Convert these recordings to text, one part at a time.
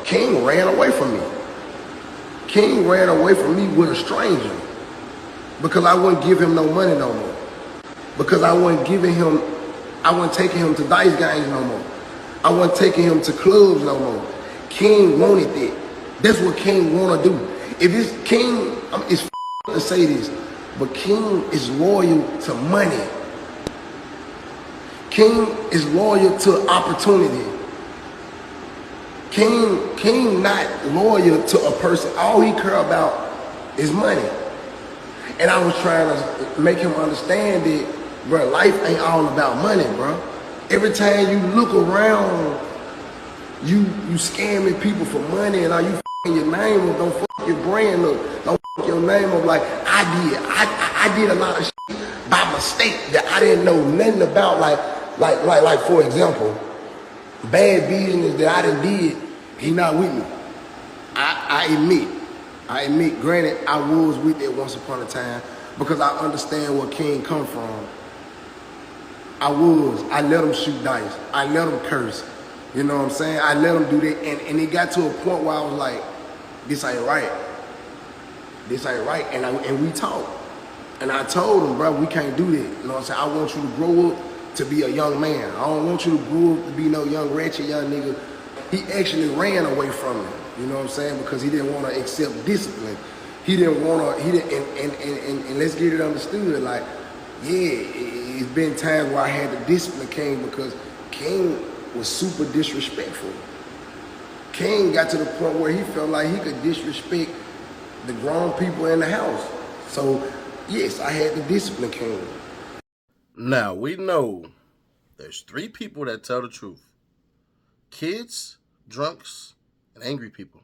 King ran away from me. King ran away from me with a stranger because I wouldn't give him no money no more. Because I wasn't taking him to dice games no more. I wasn't taking him to clubs no more. King wanted that. That's what King wanna do. If it's King, it's to say this, but King is loyal to money. King is loyal to opportunity. King not loyal to a person. All he care about is money. And I was trying to make him understand that, bro, life ain't all about money, bro. Every time you look around, you scamming people for money, and are you f***ing your name up? Don't f*** your brand up. Don't f*** your name up like I did a lot of shit by mistake that I didn't know nothing about. Like for example, bad business that I done did, he not with me. I admit, granted, I was with it once upon a time because I understand where King come from. I let him shoot dice. I let him curse. You know what I'm saying? I let him do that. And it got to a point where I was like, this ain't right. This ain't right. And we talked. And I told him, bro, we can't do that. You know what I'm saying? I want you to grow up to be a young man. I don't want you to grow up to be no young, ratchet young nigga. He actually ran away from me. You know what I'm saying? Because he didn't want to accept discipline. He didn't want to, and let's get it understood. Like, yeah, it's been times where I had to discipline King because King was super disrespectful. King got to the point where he felt like he could disrespect the grown people in the house. So, yes, I had to discipline King. Now, we know there's 3 people that tell the truth. Kids, drunks, and angry people.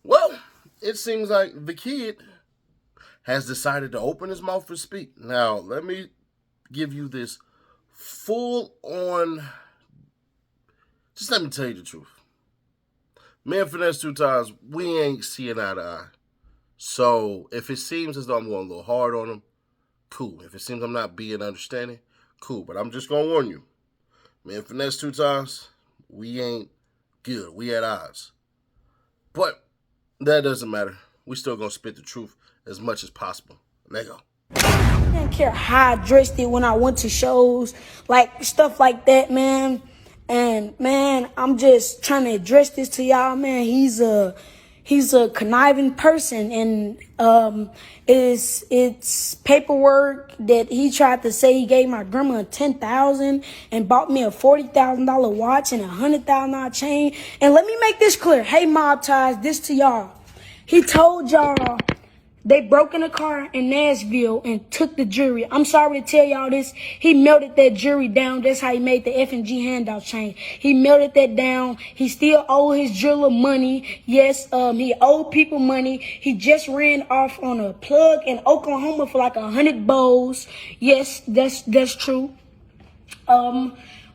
Well, it seems like the kid has decided to open his mouth and speak. Now, let me give you this full-on, just let me tell you the truth. Me and Finesse2tymes, we ain't seeing eye to eye. So, if it seems as though I'm going a little hard on him, cool. If it seems I'm not being understanding, cool. But I'm just going to warn you. Me and Finesse2tymes, we ain't good. We at odds. But that doesn't matter. We still going to spit the truth as much as possible. Let go. I didn't care how I dressed it when I went to shows, like stuff like that, man. And man, I'm just trying to address this to y'all, man. He's a conniving person, and it's paperwork that he tried to say he gave my grandma $10,000 and bought me a $40,000 watch and a $100,000 chain. And let me make this clear. Hey, Mob Ties, this to y'all. He told y'all they broke in a car in Nashville and took the jewelry. I'm sorry to tell y'all this. He melted that jewelry down. That's how he made the FNG handout chain. He melted that down. He still owe his jeweler money. Yes, he owed people money. He just ran off on a plug in Oklahoma for like 100 bowls. Yes, that's true.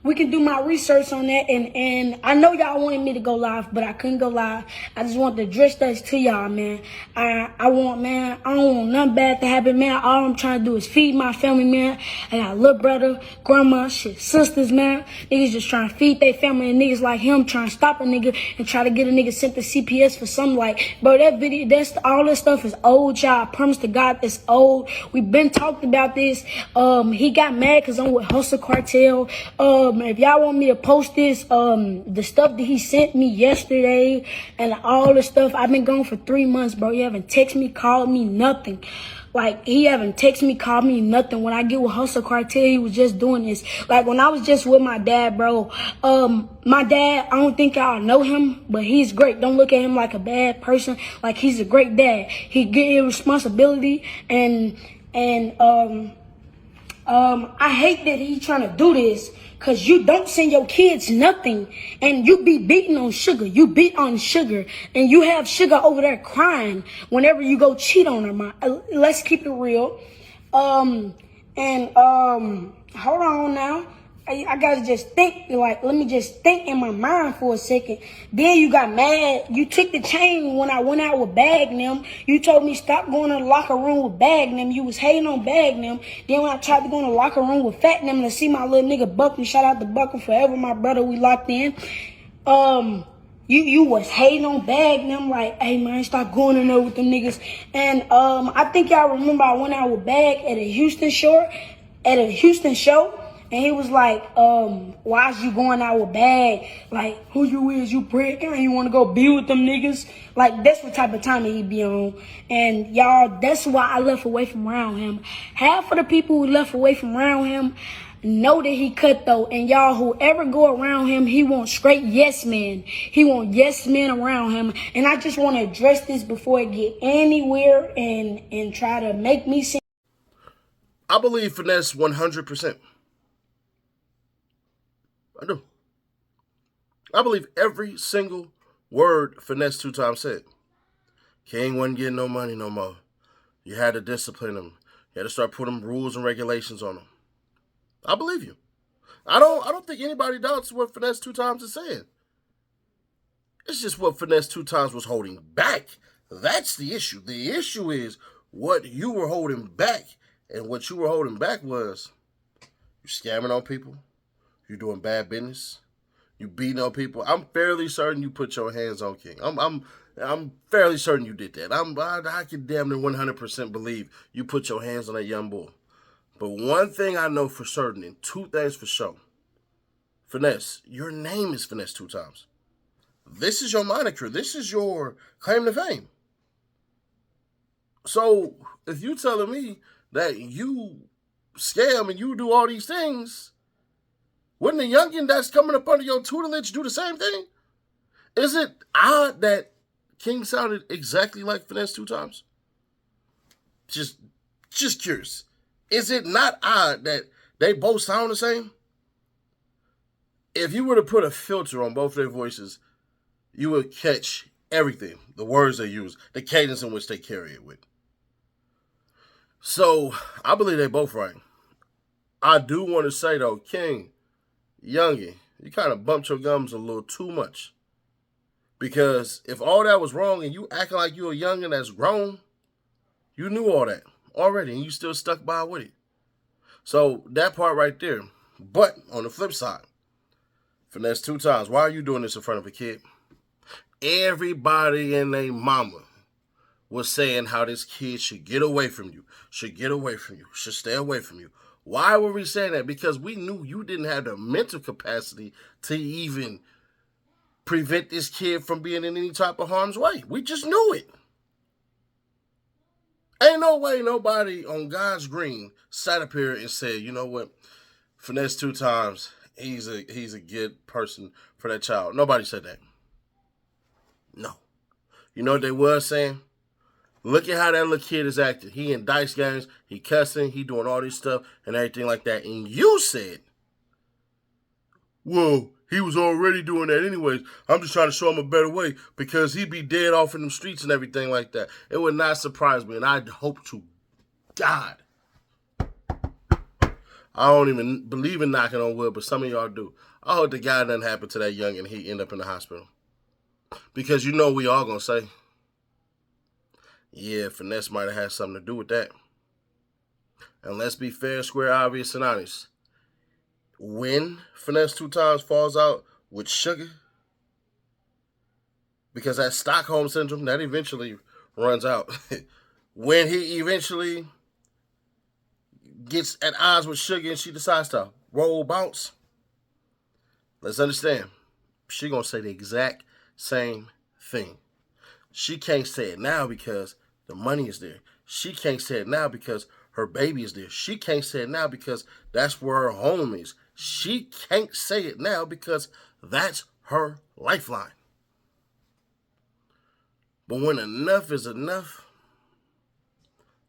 We can do my research on that, and I know y'all wanted me to go live, but I couldn't go live. I just want to address that to y'all, man. I don't want nothing bad to happen, man. All I'm trying to do is feed my family, man. I got a little brother, grandma, shit, sisters, man. Niggas just trying to feed their family, and niggas like him trying to stop a nigga and try to get a nigga sent to CPS for something like, bro, that video, all this stuff is old, y'all. I promise to God, it's old. We've been talked about this. He got mad because I'm with Hustle Cartel. If y'all want me to post this, the stuff that he sent me yesterday and all the stuff, I've been gone for 3 months, bro. You haven't texted me, called me, nothing. Like, he haven't texted me, called me, nothing. When I get with Hustle Cartel, he was just doing this. Like, when I was just with my dad, bro, my dad, I don't think y'all know him, but he's great. Don't look at him like a bad person. Like, he's a great dad. He get his responsibility, and I hate that he's trying to do this. Cause you don't send your kids nothing, and you be beating on Sugar. You beat on Sugar, and you have Sugar over there crying whenever you go cheat on her. Let's keep it real. Hold on now. I gotta just think, like, let me just think in my mind for a second. Then you got mad. You took the chain when I went out with Bagnum. You told me stop going to the locker room with Bagnum. You was hating on Bagnum. Then when I tried to go in the locker room with Fatnum to see my little nigga Buckman, shout out to Buckman forever, my brother, we locked in. you was hating on Bag and them like, hey man, stop going in there with them niggas. And I think y'all remember I went out with Bag at a Houston show, and he was like, why is you going out with Bag? Like, who you is, you prick, and you want to go be with them niggas? Like, that's what type of time he be on. And y'all, that's why I left away from around him. Half of the people who left away from around him know that he cutthroat. And y'all, whoever go around him, he want straight yes men. He want yes men around him. And I just want to address this before it get anywhere and try to make me seem. I believe Finesse 100%. I do. I believe every single word Finesse2tymes said. King wasn't getting no money no more. You had to discipline him. You had to start putting rules and regulations on him. I believe you. I don't think anybody doubts what Finesse2tymes is saying. It's just what Finesse2tymes was holding back. That's the issue. The issue is what you were holding back. And what you were holding back was you scamming on people. You doing bad business. You beating on people. I'm fairly certain you put your hands on King. I'm fairly certain you did that. I can damn near 100% believe you put your hands on that young boy. But one thing I know for certain, and two things for sure. Finesse, your name is Finesse2tymes. This is your moniker. This is your claim to fame. So if you telling me that you scam and you do all these things, wouldn't a youngin that's coming up under your tutelage do the same thing? Is it odd that King sounded exactly like Finesse2tymes? Just curious. Is it not odd that they both sound the same? If you were to put a filter on both their voices, you would catch everything, the words they use, the cadence in which they carry it with. So I believe they both right. I do want to say though, King, youngin, you kind of bumped your gums a little too much. Because if all that was wrong and you acting like you a youngin that's grown, you knew all that already and you still stuck by with it. So that part right there. But on the flip side, Finesse2tymes, why are you doing this in front of a kid? Everybody and their mama was saying how this kid should get away from you, should stay away from you. Why were we saying that? Because we knew you didn't have the mental capacity to even prevent this kid from being in any type of harm's way. We just knew it. Ain't no way nobody on God's green sat up here and said, you know what, Finesse2tymes, he's a good person for that child. Nobody said that. No. You know what they was saying? Look at how that little kid is acting. He in dice games, he cussing, he doing all this stuff and everything like that. And you said, well, he was already doing that anyways. I'm just trying to show him a better way because he'd be dead off in the streets and everything like that. It would not surprise me. And I hope to God, I don't even believe in knocking on wood, but some of y'all do. I hope to God nothing happened to that young and he end up in the hospital. Because you know we all going to say, yeah, Finesse might have had something to do with that. And let's be fair, square, obvious, and honest. When Finesse2tymes falls out with Sugar, because that Stockholm Syndrome, that eventually runs out. When he eventually gets at odds with Sugar and she decides to roll bounce, let's understand, she going to say the exact same thing. She can't say it now because the money is there. She can't say it now because her baby is there. She can't say it now because that's where her home is. She can't say it now because that's her lifeline. But when enough is enough,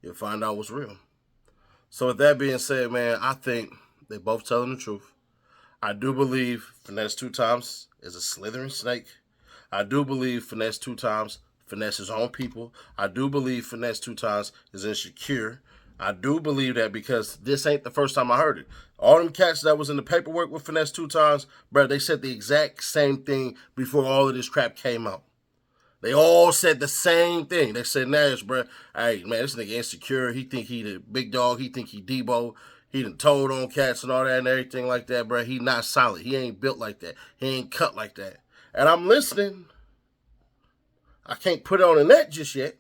you'll find out what's real. So with that being said, man, I think they both telling the truth. I do believe Finesse2tymes is a slithering snake. I do believe Finesse2tymes finesse his own people. I do believe Finesse2tymes is insecure. I do believe that because this ain't the first time I heard it. All them cats that was in the paperwork with Finesse2tymes, bro, they said the exact same thing before all of this crap came out. They all said the same thing. They said, Nash, bro, hey, man, this nigga insecure. He think he the big dog. He think he Debo. He done told on cats and all that and everything like that, bro. He not solid. He ain't built like that. He ain't cut like that. And I'm listening. I can't put it on the net just yet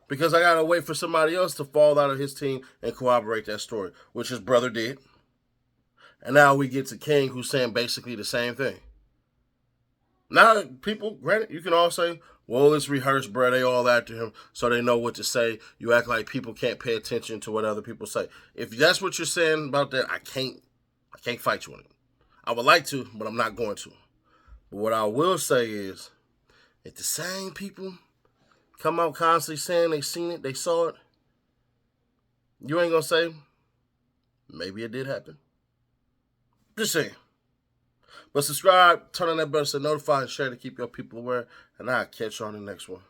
because I got to wait for somebody else to fall out of his team and corroborate that story, which his brother did. And now we get to King, who's saying basically the same thing. Now, people, granted, you can all say, well, it's rehearsed, bro. They all after him, so they know what to say. You act like people can't pay attention to what other people say. If that's what you're saying about that, I can't fight you on it. I would like to, but I'm not going to. But what I will say is, if the same people come out constantly saying they seen it, they saw it, you ain't going to say, maybe it did happen. Just saying. But subscribe, turn on that bell, so notify, and share to keep your people aware, and I'll catch you on the next one.